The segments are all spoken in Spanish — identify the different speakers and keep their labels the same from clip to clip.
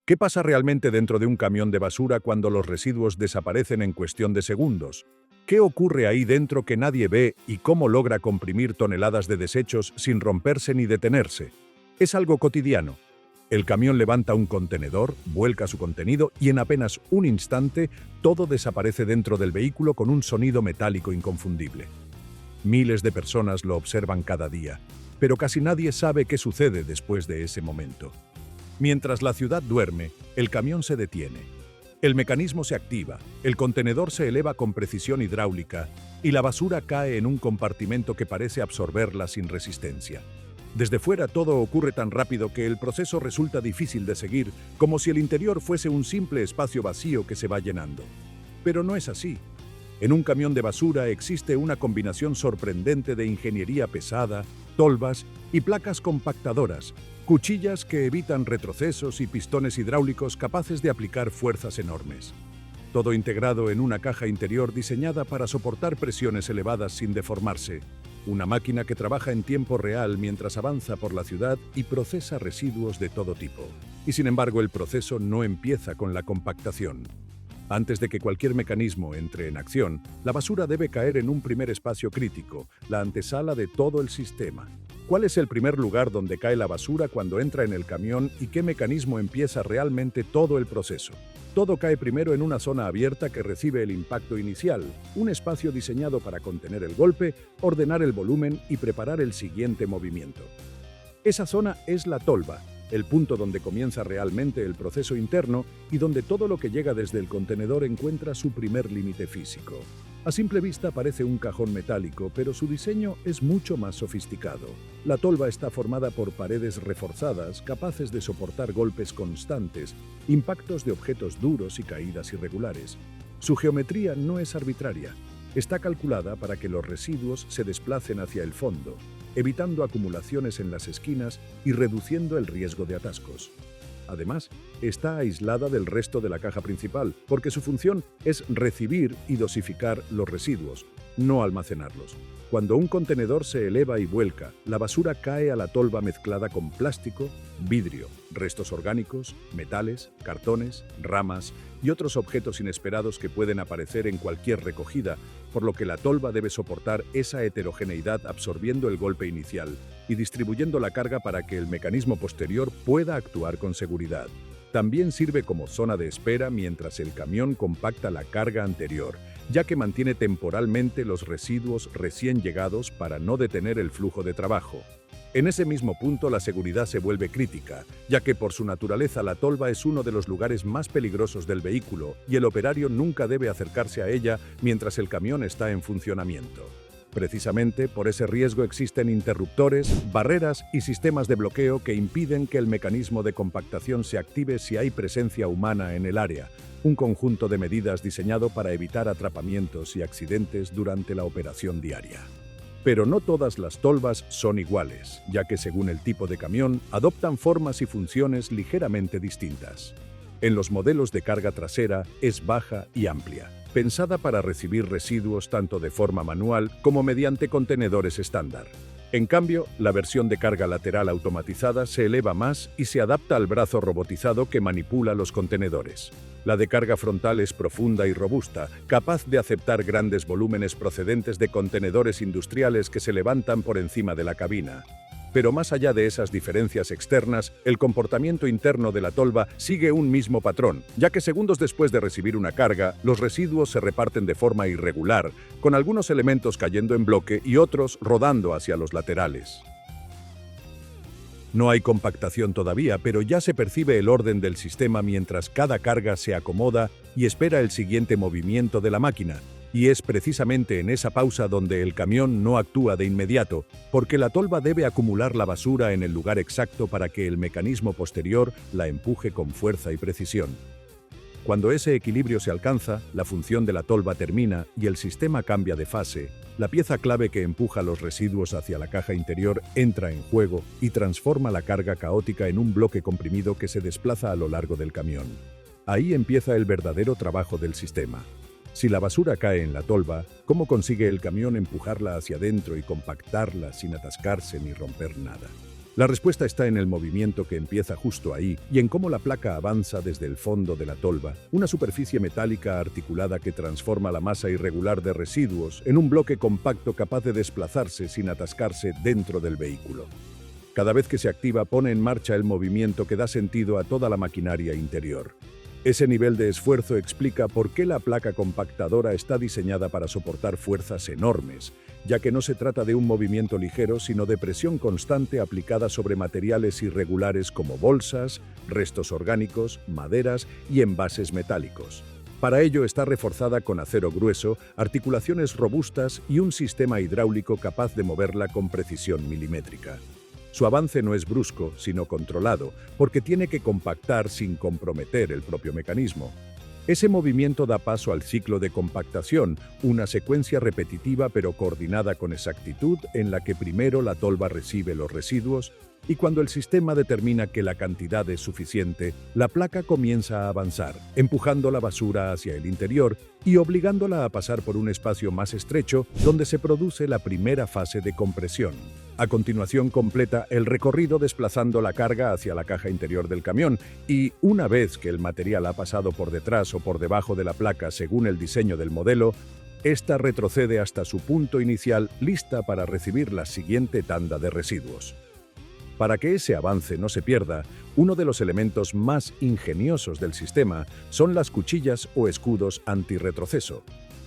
Speaker 1: ¿Qué pasa realmente dentro de un camión de basura cuando los residuos desaparecen en cuestión de segundos? ¿Qué ocurre ahí dentro que nadie ve y cómo logra comprimir toneladas de desechos sin romperse ni detenerse? Es algo cotidiano. El camión levanta un contenedor, vuelca su contenido y en apenas un instante todo desaparece dentro del vehículo con un sonido metálico inconfundible. Miles de personas lo observan cada día, pero casi nadie sabe qué sucede después de ese momento. Mientras la ciudad duerme, el camión se detiene. El mecanismo se activa, el contenedor se eleva con precisión hidráulica y la basura cae en un compartimento que parece absorberla sin resistencia. Desde fuera todo ocurre tan rápido que el proceso resulta difícil de seguir, como si el interior fuese un simple espacio vacío que se va llenando. Pero no es así. En un camión de basura existe una combinación sorprendente de ingeniería pesada, tolvas y placas compactadoras, cuchillas que evitan retrocesos y pistones hidráulicos capaces de aplicar fuerzas enormes. Todo integrado en una caja interior diseñada para soportar presiones elevadas sin deformarse. Una máquina que trabaja en tiempo real mientras avanza por la ciudad y procesa residuos de todo tipo. Y sin embargo, el proceso no empieza con la compactación. Antes de que cualquier mecanismo entre en acción, la basura debe caer en un primer espacio crítico, la antesala de todo el sistema. ¿Cuál es el primer lugar donde cae la basura cuando entra en el camión y qué mecanismo empieza realmente todo el proceso? Todo cae primero en una zona abierta que recibe el impacto inicial, un espacio diseñado para contener el golpe, ordenar el volumen y preparar el siguiente movimiento. Esa zona es la tolva, el punto donde comienza realmente el proceso interno y donde todo lo que llega desde el contenedor encuentra su primer límite físico. A simple vista parece un cajón metálico, pero su diseño es mucho más sofisticado. La tolva está formada por paredes reforzadas, capaces de soportar golpes constantes, impactos de objetos duros y caídas irregulares. Su geometría no es arbitraria. Está calculada para que los residuos se desplacen hacia el fondo, evitando acumulaciones en las esquinas y reduciendo el riesgo de atascos. Además, está aislada del resto de la caja principal, porque su función es recibir y dosificar los residuos, no almacenarlos. Cuando un contenedor se eleva y vuelca, la basura cae a la tolva mezclada con plástico, vidrio, restos orgánicos, metales, cartones, ramas y otros objetos inesperados que pueden aparecer en cualquier recogida, por lo que la tolva debe soportar esa heterogeneidad absorbiendo el golpe inicial y distribuyendo la carga para que el mecanismo posterior pueda actuar con seguridad. También sirve como zona de espera mientras el camión compacta la carga anterior, ya que mantiene temporalmente los residuos recién llegados para no detener el flujo de trabajo. En ese mismo punto la seguridad se vuelve crítica, ya que por su naturaleza la tolva es uno de los lugares más peligrosos del vehículo y el operario nunca debe acercarse a ella mientras el camión está en funcionamiento. Precisamente por ese riesgo existen interruptores, barreras y sistemas de bloqueo que impiden que el mecanismo de compactación se active si hay presencia humana en el área, un conjunto de medidas diseñado para evitar atrapamientos y accidentes durante la operación diaria. Pero no todas las tolvas son iguales, ya que según el tipo de camión, adoptan formas y funciones ligeramente distintas. En los modelos de carga trasera es baja y amplia, pensada para recibir residuos tanto de forma manual como mediante contenedores estándar. En cambio, la versión de carga lateral automatizada se eleva más y se adapta al brazo robotizado que manipula los contenedores. La de carga frontal es profunda y robusta, capaz de aceptar grandes volúmenes procedentes de contenedores industriales que se levantan por encima de la cabina. Pero más allá de esas diferencias externas, el comportamiento interno de la tolva sigue un mismo patrón, ya que segundos después de recibir una carga, los residuos se reparten de forma irregular, con algunos elementos cayendo en bloque y otros rodando hacia los laterales. No hay compactación todavía, pero ya se percibe el orden del sistema mientras cada carga se acomoda y espera el siguiente movimiento de la máquina. Y es precisamente en esa pausa donde el camión no actúa de inmediato, porque la tolva debe acumular la basura en el lugar exacto para que el mecanismo posterior la empuje con fuerza y precisión. Cuando ese equilibrio se alcanza, la función de la tolva termina y el sistema cambia de fase. La pieza clave que empuja los residuos hacia la caja interior entra en juego y transforma la carga caótica en un bloque comprimido que se desplaza a lo largo del camión. Ahí empieza el verdadero trabajo del sistema. Si la basura cae en la tolva, ¿cómo consigue el camión empujarla hacia adentro y compactarla sin atascarse ni romper nada? La respuesta está en el movimiento que empieza justo ahí y en cómo la placa avanza desde el fondo de la tolva, una superficie metálica articulada que transforma la masa irregular de residuos en un bloque compacto capaz de desplazarse sin atascarse dentro del vehículo. Cada vez que se activa, pone en marcha el movimiento que da sentido a toda la maquinaria interior. Ese nivel de esfuerzo explica por qué la placa compactadora está diseñada para soportar fuerzas enormes, ya que no se trata de un movimiento ligero, sino de presión constante aplicada sobre materiales irregulares como bolsas, restos orgánicos, maderas y envases metálicos. Para ello está reforzada con acero grueso, articulaciones robustas y un sistema hidráulico capaz de moverla con precisión milimétrica. Su avance no es brusco, sino controlado, porque tiene que compactar sin comprometer el propio mecanismo. Ese movimiento da paso al ciclo de compactación, una secuencia repetitiva pero coordinada con exactitud en la que primero la tolva recibe los residuos y cuando el sistema determina que la cantidad es suficiente, la placa comienza a avanzar, empujando la basura hacia el interior y obligándola a pasar por un espacio más estrecho donde se produce la primera fase de compresión. A continuación completa el recorrido desplazando la carga hacia la caja interior del camión y, una vez que el material ha pasado por detrás o por debajo de la placa según el diseño del modelo, esta retrocede hasta su punto inicial, lista para recibir la siguiente tanda de residuos. Para que ese avance no se pierda, uno de los elementos más ingeniosos del sistema son las cuchillas o escudos antirretroceso.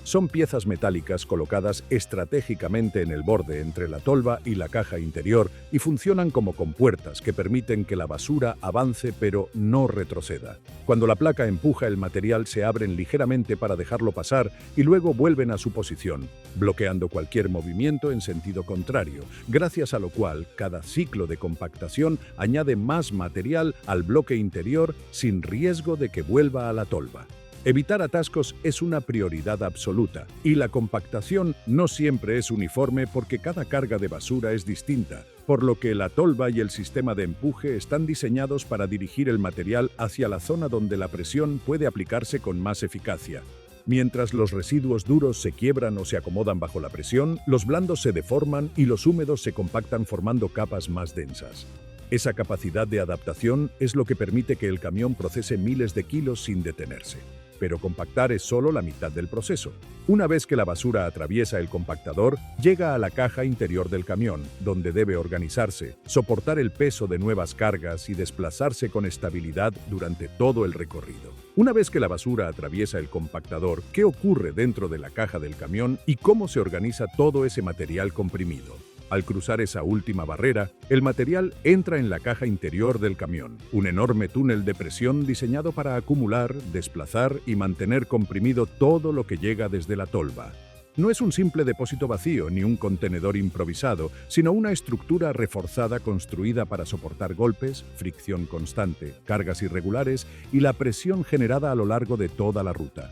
Speaker 1: Son piezas metálicas colocadas estratégicamente en el borde entre la tolva y la caja interior y funcionan como compuertas que permiten que la basura avance pero no retroceda. Cuando la placa empuja el material se abren ligeramente para dejarlo pasar y luego vuelven a su posición, bloqueando cualquier movimiento en sentido contrario, gracias a lo cual cada ciclo de compactación añade más material al bloque interior sin riesgo de que vuelva a la tolva. Evitar atascos es una prioridad absoluta, y la compactación no siempre es uniforme porque cada carga de basura es distinta, por lo que la tolva y el sistema de empuje están diseñados para dirigir el material hacia la zona donde la presión puede aplicarse con más eficacia. Mientras los residuos duros se quiebran o se acomodan bajo la presión, los blandos se deforman y los húmedos se compactan formando capas más densas. Esa capacidad de adaptación es lo que permite que el camión procese miles de kilos sin detenerse. Pero compactar es solo la mitad del proceso. Una vez que la basura atraviesa el compactador, llega a la caja interior del camión, donde debe organizarse, soportar el peso de nuevas cargas y desplazarse con estabilidad durante todo el recorrido. Una vez que la basura atraviesa el compactador, ¿qué ocurre dentro de la caja del camión y cómo se organiza todo ese material comprimido? Al cruzar esa última barrera, el material entra en la caja interior del camión, un enorme túnel de presión diseñado para acumular, desplazar y mantener comprimido todo lo que llega desde la tolva. No es un simple depósito vacío ni un contenedor improvisado, sino una estructura reforzada construida para soportar golpes, fricción constante, cargas irregulares y la presión generada a lo largo de toda la ruta.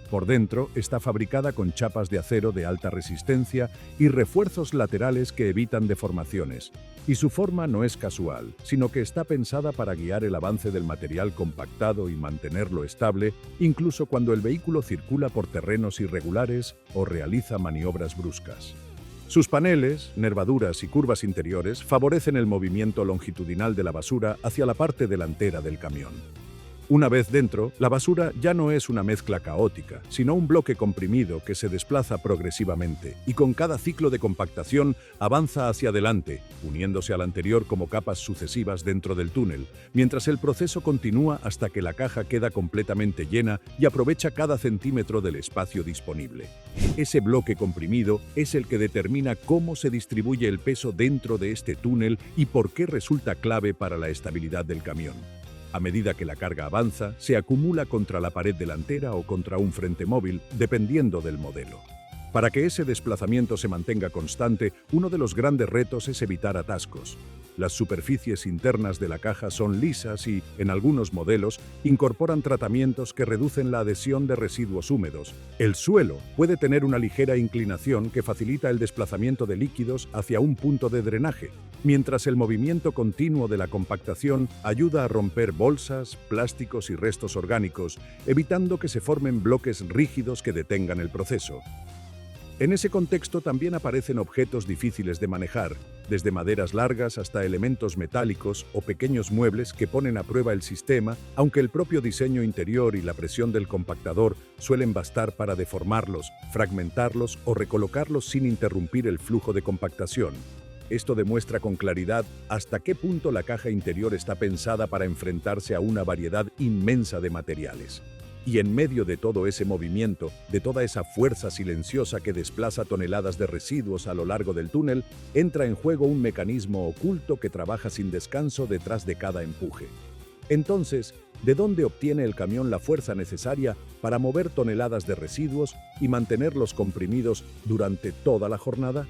Speaker 1: Por dentro está fabricada con chapas de acero de alta resistencia y refuerzos laterales que evitan deformaciones. Y su forma no es casual, sino que está pensada para guiar el avance del material compactado y mantenerlo estable, incluso cuando el vehículo circula por terrenos irregulares o realiza maniobras bruscas. Sus paneles, nervaduras y curvas interiores favorecen el movimiento longitudinal de la basura hacia la parte delantera del camión. Una vez dentro, la basura ya no es una mezcla caótica, sino un bloque comprimido que se desplaza progresivamente y con cada ciclo de compactación avanza hacia adelante, uniéndose al anterior como capas sucesivas dentro del túnel, mientras el proceso continúa hasta que la caja queda completamente llena y aprovecha cada centímetro del espacio disponible. Ese bloque comprimido es el que determina cómo se distribuye el peso dentro de este túnel y por qué resulta clave para la estabilidad del camión. A medida que la carga avanza, se acumula contra la pared delantera o contra un frente móvil, dependiendo del modelo. Para que ese desplazamiento se mantenga constante, uno de los grandes retos es evitar atascos. Las superficies internas de la caja son lisas y, en algunos modelos, incorporan tratamientos que reducen la adhesión de residuos húmedos. El suelo puede tener una ligera inclinación que facilita el desplazamiento de líquidos hacia un punto de drenaje, mientras el movimiento continuo de la compactación ayuda a romper bolsas, plásticos y restos orgánicos, evitando que se formen bloques rígidos que detengan el proceso. En ese contexto también aparecen objetos difíciles de manejar, desde maderas largas hasta elementos metálicos o pequeños muebles que ponen a prueba el sistema, aunque el propio diseño interior y la presión del compactador suelen bastar para deformarlos, fragmentarlos o recolocarlos sin interrumpir el flujo de compactación. Esto demuestra con claridad hasta qué punto la caja interior está pensada para enfrentarse a una variedad inmensa de materiales. Y en medio de todo ese movimiento, de toda esa fuerza silenciosa que desplaza toneladas de residuos a lo largo del túnel, entra en juego un mecanismo oculto que trabaja sin descanso detrás de cada empuje. Entonces, ¿de dónde obtiene el camión la fuerza necesaria para mover toneladas de residuos y mantenerlos comprimidos durante toda la jornada?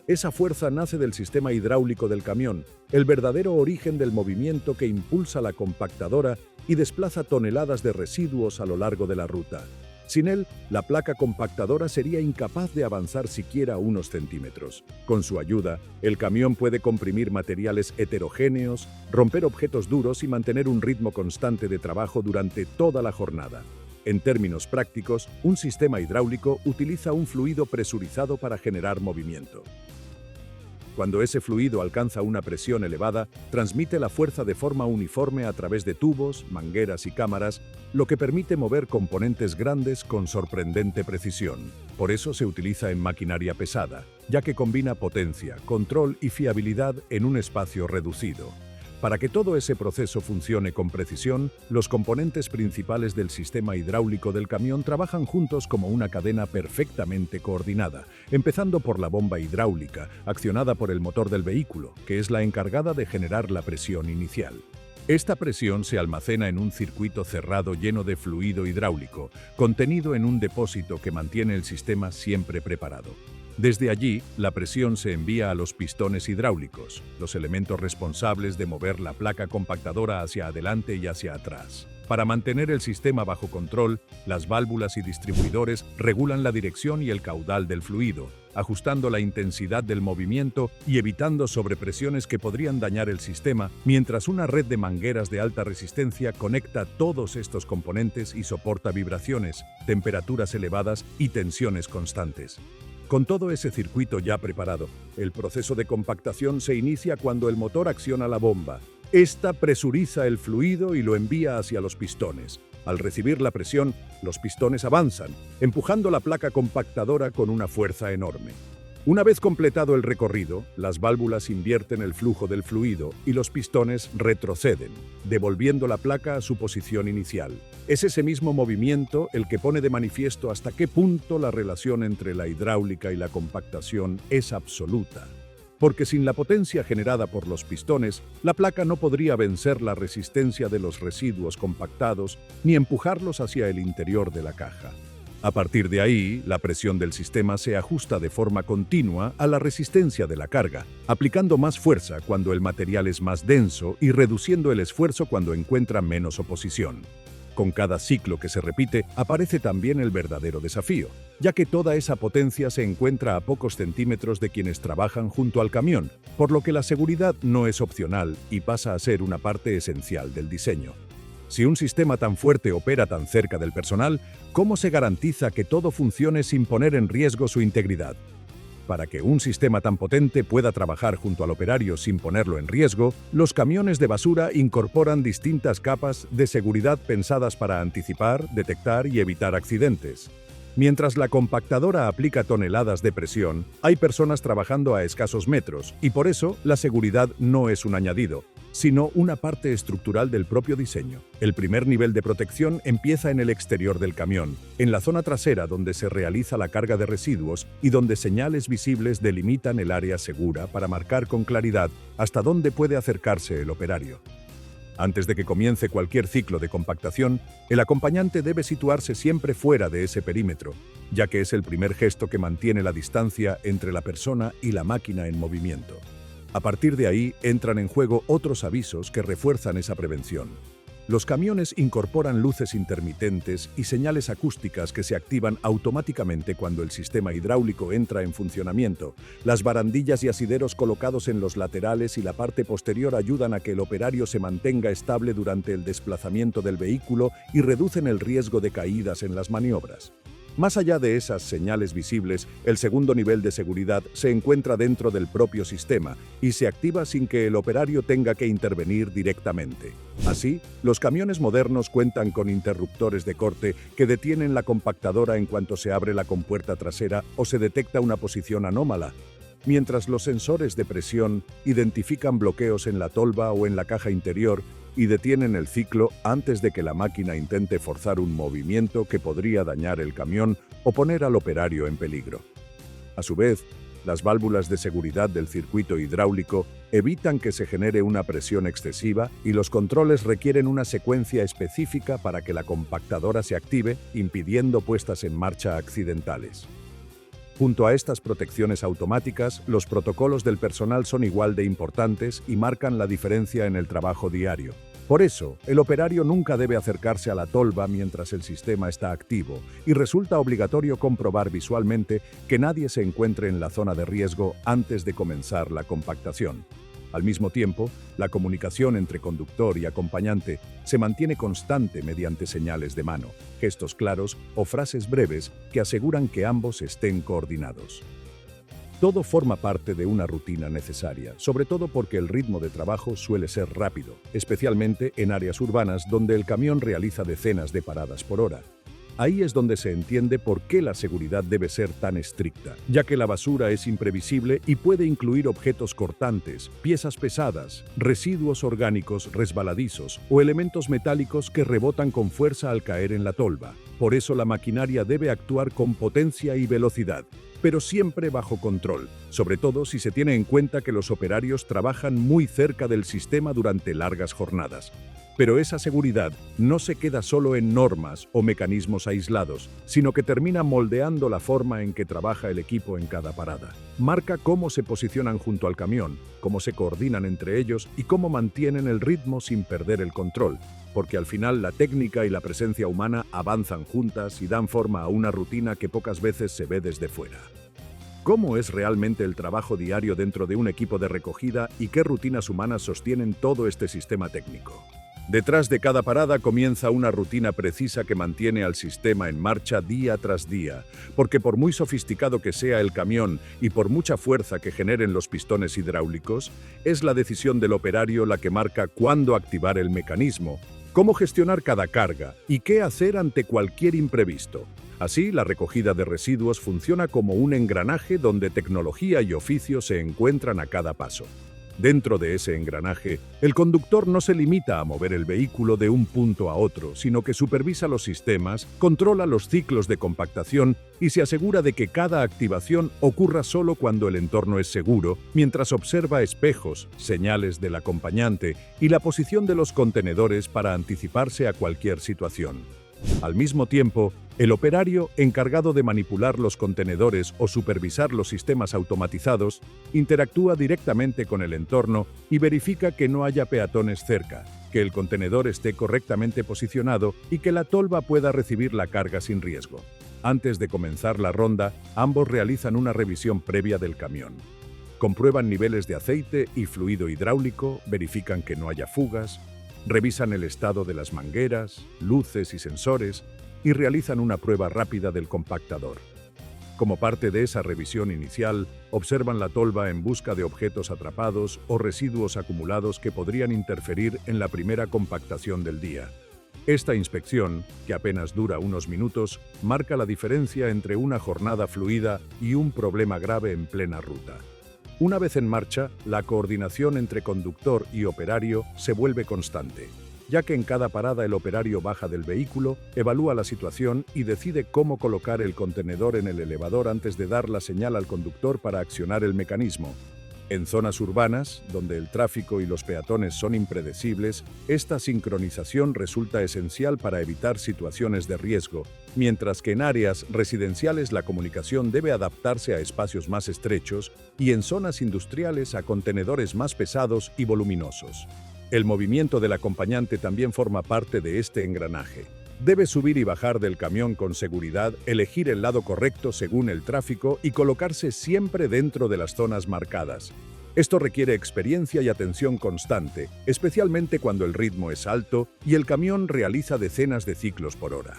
Speaker 1: Esa fuerza nace del sistema hidráulico del camión, el verdadero origen del movimiento que impulsa la compactadora y desplaza toneladas de residuos a lo largo de la ruta. Sin él, la placa compactadora sería incapaz de avanzar siquiera unos centímetros. Con su ayuda, el camión puede comprimir materiales heterogéneos, romper objetos duros y mantener un ritmo constante de trabajo durante toda la jornada. En términos prácticos, un sistema hidráulico utiliza un fluido presurizado para generar movimiento. Cuando ese fluido alcanza una presión elevada, transmite la fuerza de forma uniforme a través de tubos, mangueras y cámaras, lo que permite mover componentes grandes con sorprendente precisión. Por eso se utiliza en maquinaria pesada, ya que combina potencia, control y fiabilidad en un espacio reducido. Para que todo ese proceso funcione con precisión, los componentes principales del sistema hidráulico del camión trabajan juntos como una cadena perfectamente coordinada, empezando por la bomba hidráulica, accionada por el motor del vehículo, que es la encargada de generar la presión inicial. Esta presión se almacena en un circuito cerrado lleno de fluido hidráulico, contenido en un depósito que mantiene el sistema siempre preparado. Desde allí, la presión se envía a los pistones hidráulicos, los elementos responsables de mover la placa compactadora hacia adelante y hacia atrás. Para mantener el sistema bajo control, las válvulas y distribuidores regulan la dirección y el caudal del fluido, ajustando la intensidad del movimiento y evitando sobrepresiones que podrían dañar el sistema, mientras una red de mangueras de alta resistencia conecta todos estos componentes y soporta vibraciones, temperaturas elevadas y tensiones constantes. Con todo ese circuito ya preparado, el proceso de compactación se inicia cuando el motor acciona la bomba. Esta presuriza el fluido y lo envía hacia los pistones. Al recibir la presión, los pistones avanzan, empujando la placa compactadora con una fuerza enorme. Una vez completado el recorrido, las válvulas invierten el flujo del fluido y los pistones retroceden, devolviendo la placa a su posición inicial. Es ese mismo movimiento el que pone de manifiesto hasta qué punto la relación entre la hidráulica y la compactación es absoluta. Porque sin la potencia generada por los pistones, la placa no podría vencer la resistencia de los residuos compactados ni empujarlos hacia el interior de la caja. A partir de ahí, la presión del sistema se ajusta de forma continua a la resistencia de la carga, aplicando más fuerza cuando el material es más denso y reduciendo el esfuerzo cuando encuentra menos oposición. Con cada ciclo que se repite, aparece también el verdadero desafío, ya que toda esa potencia se encuentra a pocos centímetros de quienes trabajan junto al camión, por lo que la seguridad no es opcional y pasa a ser una parte esencial del diseño. Si un sistema tan fuerte opera tan cerca del personal, ¿cómo se garantiza que todo funcione sin poner en riesgo su integridad? Para que un sistema tan potente pueda trabajar junto al operario sin ponerlo en riesgo, los camiones de basura incorporan distintas capas de seguridad pensadas para anticipar, detectar y evitar accidentes. Mientras la compactadora aplica toneladas de presión, hay personas trabajando a escasos metros, y por eso la seguridad no es un añadido, sino una parte estructural del propio diseño. El primer nivel de protección empieza en el exterior del camión, en la zona trasera donde se realiza la carga de residuos y donde señales visibles delimitan el área segura para marcar con claridad hasta dónde puede acercarse el operario. Antes de que comience cualquier ciclo de compactación, el acompañante debe situarse siempre fuera de ese perímetro, ya que es el primer gesto que mantiene la distancia entre la persona y la máquina en movimiento. A partir de ahí entran en juego otros avisos que refuerzan esa prevención. Los camiones incorporan luces intermitentes y señales acústicas que se activan automáticamente cuando el sistema hidráulico entra en funcionamiento. Las barandillas y asideros colocados en los laterales y la parte posterior ayudan a que el operario se mantenga estable durante el desplazamiento del vehículo y reducen el riesgo de caídas en las maniobras. Más allá de esas señales visibles, el segundo nivel de seguridad se encuentra dentro del propio sistema y se activa sin que el operario tenga que intervenir directamente. Así, los camiones modernos cuentan con interruptores de corte que detienen la compactadora en cuanto se abre la compuerta trasera o se detecta una posición anómala, mientras los sensores de presión identifican bloqueos en la tolva o en la caja interior y detienen el ciclo antes de que la máquina intente forzar un movimiento que podría dañar el camión o poner al operario en peligro. A su vez, las válvulas de seguridad del circuito hidráulico evitan que se genere una presión excesiva y los controles requieren una secuencia específica para que la compactadora se active, impidiendo puestas en marcha accidentales. Junto a estas protecciones automáticas, los protocolos del personal son igual de importantes y marcan la diferencia en el trabajo diario. Por eso, el operario nunca debe acercarse a la tolva mientras el sistema está activo y resulta obligatorio comprobar visualmente que nadie se encuentre en la zona de riesgo antes de comenzar la compactación. Al mismo tiempo, la comunicación entre conductor y acompañante se mantiene constante mediante señales de mano, gestos claros o frases breves que aseguran que ambos estén coordinados. Todo forma parte de una rutina necesaria, sobre todo porque el ritmo de trabajo suele ser rápido, especialmente en áreas urbanas donde el camión realiza decenas de paradas por hora. Ahí es donde se entiende por qué la seguridad debe ser tan estricta, ya que la basura es imprevisible y puede incluir objetos cortantes, piezas pesadas, residuos orgánicos resbaladizos o elementos metálicos que rebotan con fuerza al caer en la tolva. Por eso la maquinaria debe actuar con potencia y velocidad, pero siempre bajo control, sobre todo si se tiene en cuenta que los operarios trabajan muy cerca del sistema durante largas jornadas. Pero esa seguridad no se queda solo en normas o mecanismos aislados, sino que termina moldeando la forma en que trabaja el equipo en cada parada. Marca cómo se posicionan junto al camión, cómo se coordinan entre ellos y cómo mantienen el ritmo sin perder el control, porque al final la técnica y la presencia humana avanzan juntas y dan forma a una rutina que pocas veces se ve desde fuera. ¿Cómo es realmente el trabajo diario dentro de un equipo de recogida y qué rutinas humanas sostienen todo este sistema técnico? Detrás de cada parada comienza una rutina precisa que mantiene al sistema en marcha día tras día, porque por muy sofisticado que sea el camión y por mucha fuerza que generen los pistones hidráulicos, es la decisión del operario la que marca cuándo activar el mecanismo, cómo gestionar cada carga y qué hacer ante cualquier imprevisto. Así, la recogida de residuos funciona como un engranaje donde tecnología y oficio se encuentran a cada paso. Dentro de ese engranaje, el conductor no se limita a mover el vehículo de un punto a otro, sino que supervisa los sistemas, controla los ciclos de compactación y se asegura de que cada activación ocurra solo cuando el entorno es seguro, mientras observa espejos, señales del acompañante y la posición de los contenedores para anticiparse a cualquier situación. Al mismo tiempo, el operario, encargado de manipular los contenedores o supervisar los sistemas automatizados, interactúa directamente con el entorno y verifica que no haya peatones cerca, que el contenedor esté correctamente posicionado y que la tolva pueda recibir la carga sin riesgo. Antes de comenzar la ronda, ambos realizan una revisión previa del camión. Comprueban niveles de aceite y fluido hidráulico, verifican que no haya fugas, revisan el estado de las mangueras, luces y sensores y realizan una prueba rápida del compactador. Como parte de esa revisión inicial, observan la tolva en busca de objetos atrapados o residuos acumulados que podrían interferir en la primera compactación del día. Esta inspección, que apenas dura unos minutos, marca la diferencia entre una jornada fluida y un problema grave en plena ruta. Una vez en marcha, la coordinación entre conductor y operario se vuelve constante, ya que en cada parada el operario baja del vehículo, evalúa la situación y decide cómo colocar el contenedor en el elevador antes de dar la señal al conductor para accionar el mecanismo. En zonas urbanas, donde el tráfico y los peatones son impredecibles, esta sincronización resulta esencial para evitar situaciones de riesgo, mientras que en áreas residenciales la comunicación debe adaptarse a espacios más estrechos y en zonas industriales a contenedores más pesados y voluminosos. El movimiento del acompañante también forma parte de este engranaje. Debe subir y bajar del camión con seguridad, elegir el lado correcto según el tráfico y colocarse siempre dentro de las zonas marcadas. Esto requiere experiencia y atención constante, especialmente cuando el ritmo es alto y el camión realiza decenas de ciclos por hora.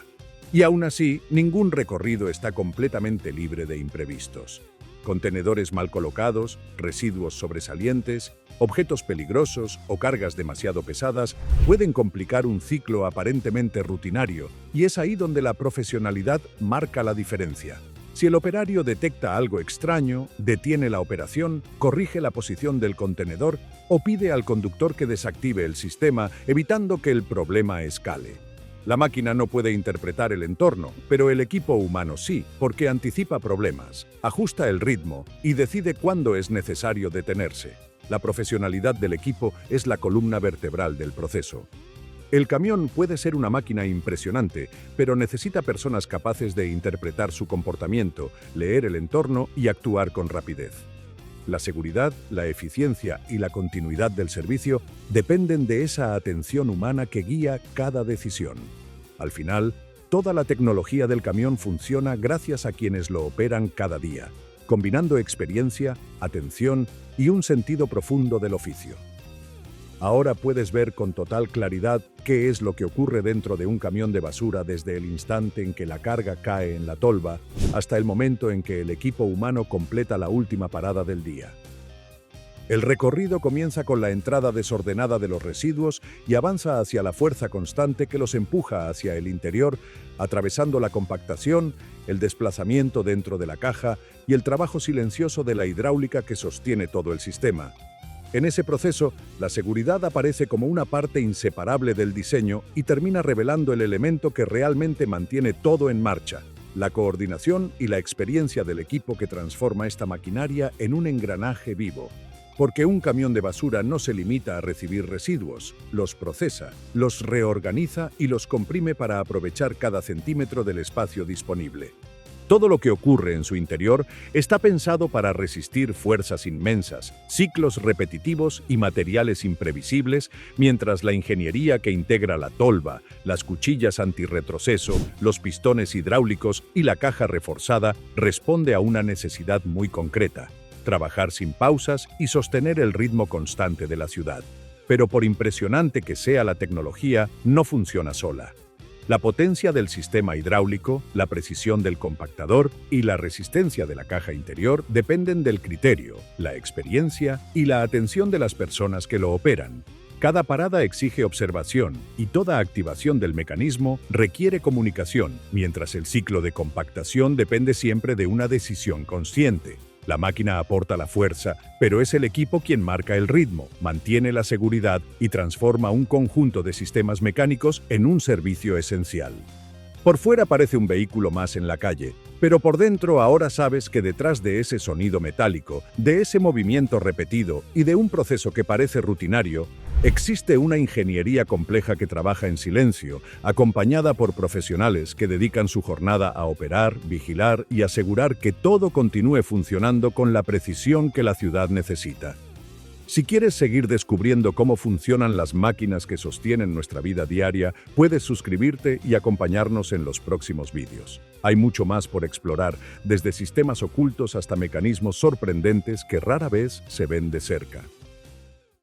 Speaker 1: Y aún así, ningún recorrido está completamente libre de imprevistos. Contenedores mal colocados, residuos sobresalientes, objetos peligrosos o cargas demasiado pesadas pueden complicar un ciclo aparentemente rutinario, y es ahí donde la profesionalidad marca la diferencia. Si el operario detecta algo extraño, detiene la operación, corrige la posición del contenedor o pide al conductor que desactive el sistema, evitando que el problema escale. La máquina no puede interpretar el entorno, pero el equipo humano sí, porque anticipa problemas, ajusta el ritmo y decide cuándo es necesario detenerse. La profesionalidad del equipo es la columna vertebral del proceso. El camión puede ser una máquina impresionante, pero necesita personas capaces de interpretar su comportamiento, leer el entorno y actuar con rapidez. La seguridad, la eficiencia y la continuidad del servicio dependen de esa atención humana que guía cada decisión. Al final, toda la tecnología del camión funciona gracias a quienes lo operan cada día, combinando experiencia, atención y un sentido profundo del oficio. Ahora puedes ver con total claridad qué es lo que ocurre dentro de un camión de basura desde el instante en que la carga cae en la tolva hasta el momento en que el equipo humano completa la última parada del día. El recorrido comienza con la entrada desordenada de los residuos y avanza hacia la fuerza constante que los empuja hacia el interior, atravesando la compactación, el desplazamiento dentro de la caja y el trabajo silencioso de la hidráulica que sostiene todo el sistema. En ese proceso, la seguridad aparece como una parte inseparable del diseño y termina revelando el elemento que realmente mantiene todo en marcha: la coordinación y la experiencia del equipo que transforma esta maquinaria en un engranaje vivo. Porque un camión de basura no se limita a recibir residuos, los procesa, los reorganiza y los comprime para aprovechar cada centímetro del espacio disponible. Todo lo que ocurre en su interior está pensado para resistir fuerzas inmensas, ciclos repetitivos y materiales imprevisibles, mientras la ingeniería que integra la tolva, las cuchillas antirretroceso, los pistones hidráulicos y la caja reforzada responde a una necesidad muy concreta: trabajar sin pausas y sostener el ritmo constante de la ciudad. Pero por impresionante que sea la tecnología, no funciona sola. La potencia del sistema hidráulico, la precisión del compactador y la resistencia de la caja interior dependen del criterio, la experiencia y la atención de las personas que lo operan. Cada parada exige observación y toda activación del mecanismo requiere comunicación, mientras el ciclo de compactación depende siempre de una decisión consciente. La máquina aporta la fuerza, pero es el equipo quien marca el ritmo, mantiene la seguridad y transforma un conjunto de sistemas mecánicos en un servicio esencial. Por fuera parece un vehículo más en la calle, pero por dentro ahora sabes que detrás de ese sonido metálico, de ese movimiento repetido y de un proceso que parece rutinario, existe una ingeniería compleja que trabaja en silencio, acompañada por profesionales que dedican su jornada a operar, vigilar y asegurar que todo continúe funcionando con la precisión que la ciudad necesita. Si quieres seguir descubriendo cómo funcionan las máquinas que sostienen nuestra vida diaria, puedes suscribirte y acompañarnos en los próximos vídeos. Hay mucho más por explorar, desde sistemas ocultos hasta mecanismos sorprendentes que rara vez se ven de cerca.